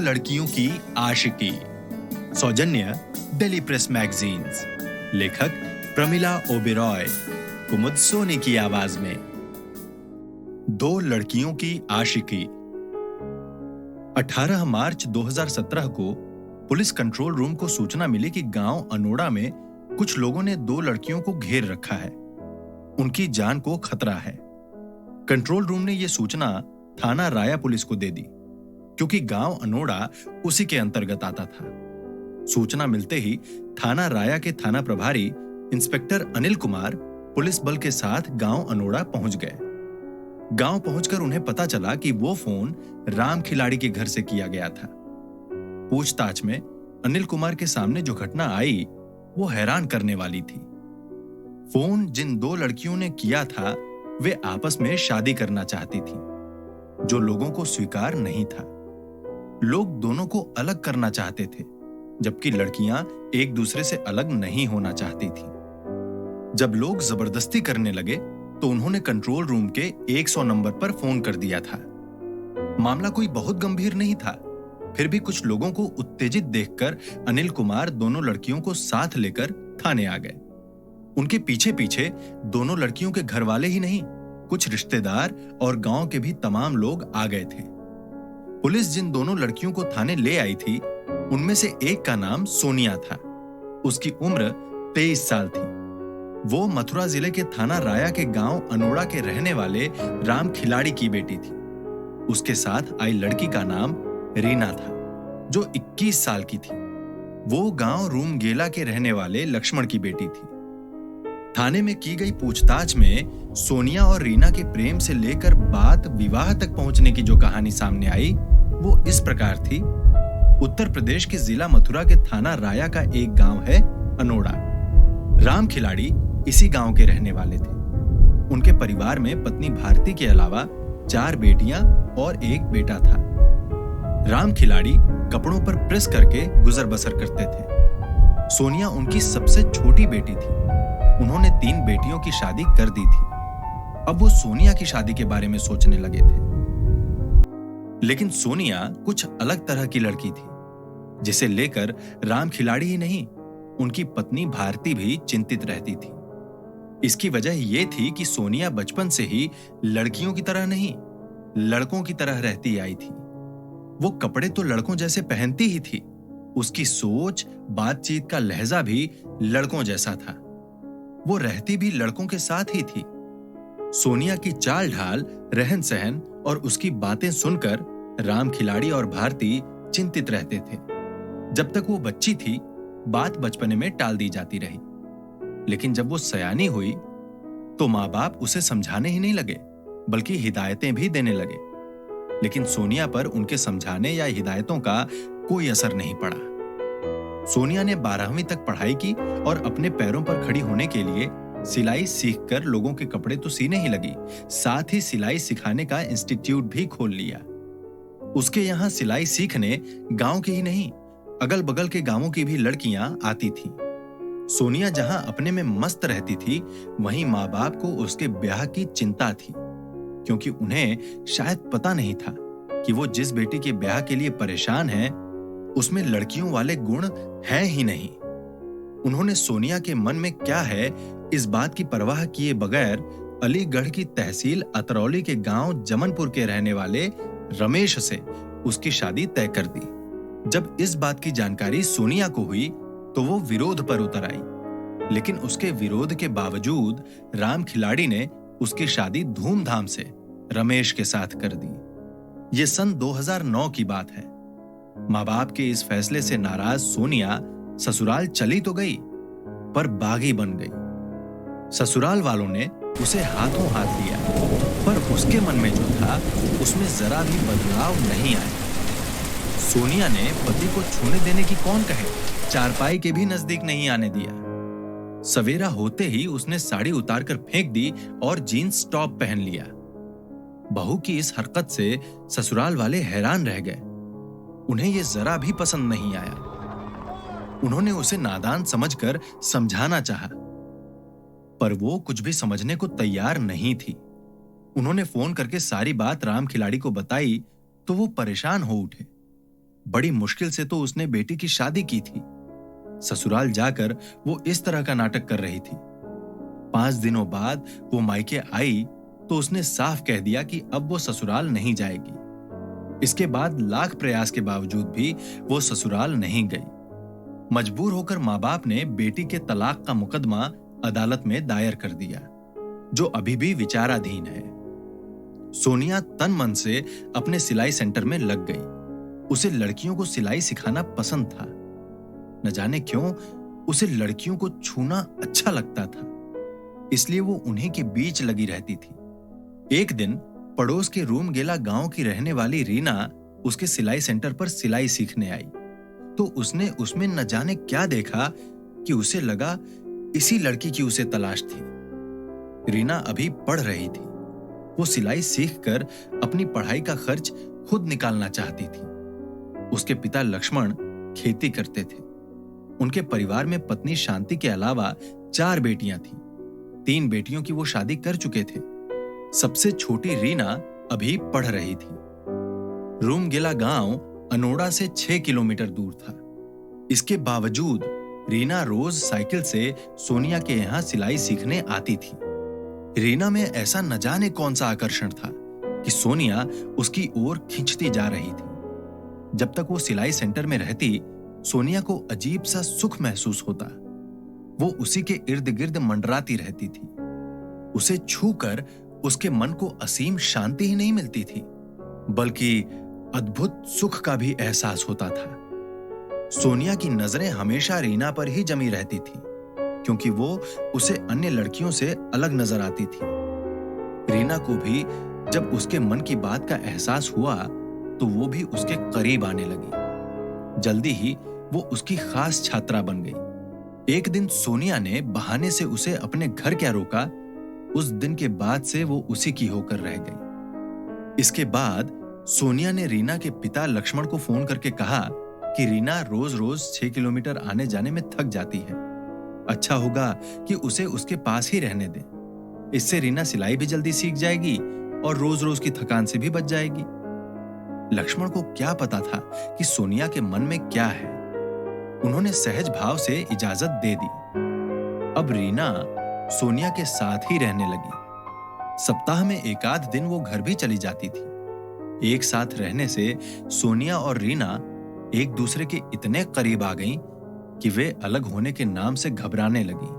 लड़कियों की आशिकी। सौजन्य दिल्ली प्रेस मैगजीन्स। लेखक प्रमिला ओबेरॉय। कुमुद सोनी की आवाज में। दो लड़कियों की आशिकी। 18 मार्च 2017 को पुलिस कंट्रोल रूम को सूचना मिली कि गांव अनोड़ा में कुछ लोगों ने दो लड़कियों को घेर रखा है। उनकी जान को खतरा है। कंट्रोल रूम ने यह सूचना थाना राया पुलिस को दे दी, क्योंकि गांव अनोड़ा उसी के अंतर्गत आता था। सूचना मिलते ही थाना राया के थाना प्रभारी इंस्पेक्टर अनिल कुमार पुलिस बल के साथ गांव अनोड़ा पहुंच गए। गांव पहुंचकर उन्हें पता चला कि वो फोन राम खिलाड़ी के घर से किया गया था। पूछताछ में अनिल कुमार के सामने जो घटना आई वो हैरान करने वाली थी। फोन जिन दो लड़कियों ने किया था वे आपस में शादी करना चाहती थी, जो लोगों को स्वीकार नहीं था। लोग दोनों को अलग करना चाहते थे, जबकि लड़कियां एक दूसरे से अलग नहीं होना चाहती थी। जब लोग जबरदस्ती करने लगे तो उन्होंने कंट्रोल रूम के 100 नंबर पर फोन कर दिया था। मामला कोई बहुत गंभीर नहीं था, फिर भी कुछ लोगों को उत्तेजित देखकर अनिल कुमार दोनों लड़कियों को साथ लेकर थाने आ गए। उनके पीछे पीछे दोनों लड़कियों के घर वाले ही नहीं, कुछ रिश्तेदार और गांव के भी तमाम लोग आ गए थे। पुलिस जिन दोनों लड़कियों को थाने ले आई थी, उनमें से एक का नाम सोनिया था। उसकी उम्र 23 साल थी। वो मथुरा जिले के थाना राया के गांव अनोड़ा के रहने वाले राम खिलाड़ी की बेटी थी। उसके साथ आई लड़की का नाम रीना था, जो 21 साल की थी। वो गांव रूमगेला के रहने वाले लक्ष्मण की बेटी थी। थाने में की गई पूछताछ में सोनिया और रीना के प्रेम से लेकर बात विवाह तक पहुंचने की जो कहानी सामने आई वो इस प्रकार थी। उत्तर प्रदेश के जिला मथुरा के थाना राया का एक गांव है अनोड़ा। राम खिलाड़ी इसी गांव के रहने वाले थे। उनके परिवार में पत्नी भारती के अलावा 4 बेटियां और एक बेटा था। राम खिलाड़ी कपड़ों पर प्रेस करके गुजर बसर करते थे। सोनिया उनकी सबसे छोटी बेटी थी। उन्होंने 3 बेटियों की शादी कर दी थी। अब वो सोनिया की शादी के बारे में सोचने लगे थे। लेकिन सोनिया कुछ अलग तरह की लड़की थी, जिसे लेकर राम खिलाड़ी ही नहीं, उनकी पत्नी भारती भी चिंतित रहती थी। इसकी वजह यह थी कि सोनिया बचपन से ही लड़कियों की तरह नहीं, लड़कों की तरह रहती आई थी। वो कपड़े तो लड़कों जैसे पहनती ही थी। उसकी सोच, बातचीत का लहजा भी लड़कों जैसा था। वो रहती भी लड़कों के साथ ही थी। सोनिया की चाल ढाल, रहन सहन और उसकी बातें सुनकर राम खिलाड़ी और भारती चिंतित रहते थे। जब तक वो बच्ची थी, बात बचपने में टाल दी जाती रही। लेकिन जब वो सयानी हुई तो माँ बाप उसे समझाने ही नहीं लगे, बल्कि हिदायतें भी देने लगे। लेकिन सोनिया पर उनके समझाने या हिदायतों का कोई असर नहीं पड़ा। सोनिया ने 12वीं तक पढ़ाई की और अपने पैरों पर खड़ी होने के लिए सिलाई सीखकर लोगों के कपड़े तो सीने ही लगी, साथ ही सिलाई सिखाने का इंस्टीट्यूट भी खोल लिया। उसके यहाँ सिलाई सीखने गांव के ही नहीं, अगल बगल के गांवों की भी लड़कियां आती थीं। सोनिया जहां अपने में मस्त रहती थी, वहीं माँ बाप को उसके ब्याह की चिंता थी, क्योंकि उन्हें शायद पता नहीं था कि वो जिस बेटी के ब्याह के लिए परेशान है उसमें लड़कियों वाले गुण हैं ही नहीं। उन्होंने सोनिया के मन में क्या है इस बात की परवाह किए बगैर अलीगढ़ की तहसील अतरौली के गांव जमनपुर के रहने वाले रमेश से उसकी शादी तय कर दी। जब इस बात की जानकारी सोनिया को हुई तो वो विरोध पर उतर आई। लेकिन उसके विरोध के बावजूद राम खिलाड़ी ने उसकी शादी धूमधाम से रमेश के साथ कर दी। ये सन 2009 की बात है। माँ बाप के इस फैसले से नाराज सोनिया ससुराल चली तो गई, पर बागी बन गई। ससुराल वालों ने उसे हाथों हाथ लिया, पर उसके मन में जो था उसमें जरा भी बदलाव नहीं आया। सोनिया ने पति को छूने देने की कौन कहे, चारपाई के भी नजदीक नहीं आने दिया। सवेरा होते ही उसने साड़ी उतारकर फेंक दी और जीन्स टॉप पहन लिया। बहू की इस हरकत से ससुराल वाले हैरान रह गए। उन्हें यह जरा भी पसंद नहीं आया। उन्होंने उसे नादान समझकर समझाना चाहा, पर वो कुछ भी समझने को तैयार नहीं थी। उन्होंने फोन करके सारी बात राम खिलाड़ी को बताई तो वो परेशान हो उठे। बड़ी मुश्किल से तो उसने बेटी की शादी की थी। ससुराल जाकर वो इस तरह का नाटक कर रही थी। 5 दिनों बाद वो मायके आई तो उसने साफ कह दिया कि अब वो ससुराल नहीं जाएगी। इसके बाद लाख प्रयास के बावजूद भी वो ससुराल नहीं गई। मजबूर होकर माँ बाप ने बेटी के तलाक का मुकदमा अदालत में दायर कर दिया, जो अभी भी विचाराधीन है। सोनिया तन मन से अपने सिलाई सेंटर में लग गई। उसे लड़कियों को सिलाई सिखाना पसंद था। न जाने क्यों उसे लड़कियों को छूना अच्छा लगता था, इसलिए वो उन्हीं के बीच लगी रहती थी। एक दिन पड़ोस के रूमगेला गांव की रहने वाली रीना उसके सिलाई सेंटर पर सिलाई सीखने आई, तो उसने उसमें न जाने क्या देखा कि उसे लगा इसी लड़की की उसे तलाश थी। रीना अभी पढ़ रही थी। वो सिलाई सीखकर अपनी पढ़ाई का खर्च खुद निकालना चाहती थी। उसके पिता लक्ष्मण खेती करते थे। उनके परिवार में पत्नी शांति के अलावा 4 बेटियां थीं। 3 बेटियों की वो शादी कर चुके थे। सबसे छोटी रीना अभी पढ़ रही थी। रूमगेला गांव अनोड़ा से 6 किलोमीटर दूर था। इसके बावजूद रीना रोज साइकिल से सोनिया के यहाँ सिलाई सीखने आती थी। रीना में ऐसा न जाने कौन सा आकर्षण था कि सोनिया उसकी ओर खींचती जा रही थी। जब तक वो सिलाई सेंटर में रहती, सोनिया को अजीब सा सुख महसूस होता। वो उसी के इर्द गिर्द मंडराती रहती थी। उसे छूकर उसके मन को असीम शांति ही नहीं मिलती थी, बल्कि अद्भुत सुख का भी एहसास होता था। सोनिया की नजरें हमेशा रीना पर ही जमी रहती थी, क्योंकि वो उसे अन्य लड़कियों से अलग नजर आती थी। रीना को भी जब उसके मन की बात का एहसास हुआ तो वो भी उसके करीब आने लगी। जल्दी ही वो उसकी खास छात्रा बन गई। एक दिन सोनिया ने बहाने से उसे अपने घर क्या रोका। उस दिन के बाद से वो उसी की होकर रह गई। इसके बाद सोनिया ने रीना के पिता लक्ष्मण को फोन करके कहा कि रीना रोज रोज 6 किलोमीटर आने जाने में थक जाती है। अच्छा होगा कि उसे उसके पास ही रहने दें। इससे रीना सिलाई भी जल्दी सीख जाएगी और रोज रोज की थकान से भी बच जाएगी। लक्ष्मण को क्या पता था कि सोनिया के मन में क्या है। उन्होंने सहज भाव से इजाजत दे दी। अब रीना सोनिया के साथ ही रहने लगी। सप्ताह में एक आध दिन वो घर भी चली जाती थी। एक साथ रहने से सोनिया और रीना एक दूसरे के इतने करीब आ गईं कि वे अलग होने के नाम से घबराने लगी।